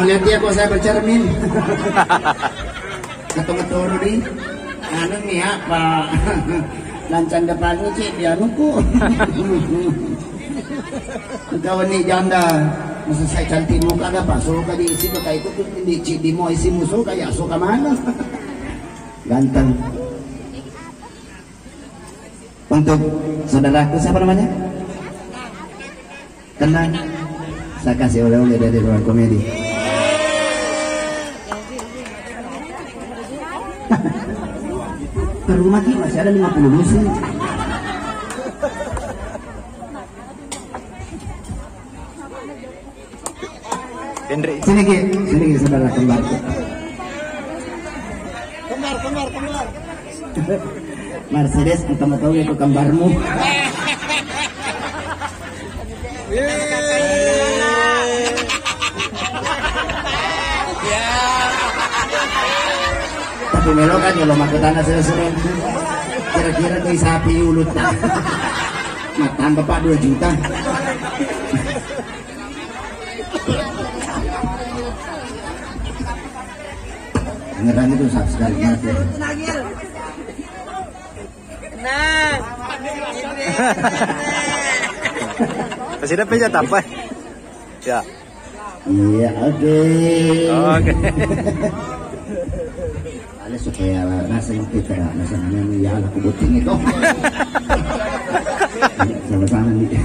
Melihat dia kok saya bercermin. Ketemu di anu nih apa? Lancan depannya cik dia nuku. Kawan nih janda. Masa saya cantik muka ada pak, suruh ka diisi ka itu di mau isi musuh kayak suka mana? Ganteng. Untuk saudaraku siapa namanya? Tenang, saya kasih oleh-oleh dari ruang komedi. Ke rumah kita masih ada 50 lusin. Sini saudara kembar. Kembar. Mercedes, kamu tahu itu kembarmu. Tapi melo kan kalau makutan sudah kira-kira tuh sapi ulut. Tambah pak 2 juta. Ngerang itu sab sekali mati. Nah. Masih ada peja apa? Ya. Iya, oke. Oke. Ada supaya nasi kita nasi namanya ya aku buting itu. Sama-sama nih.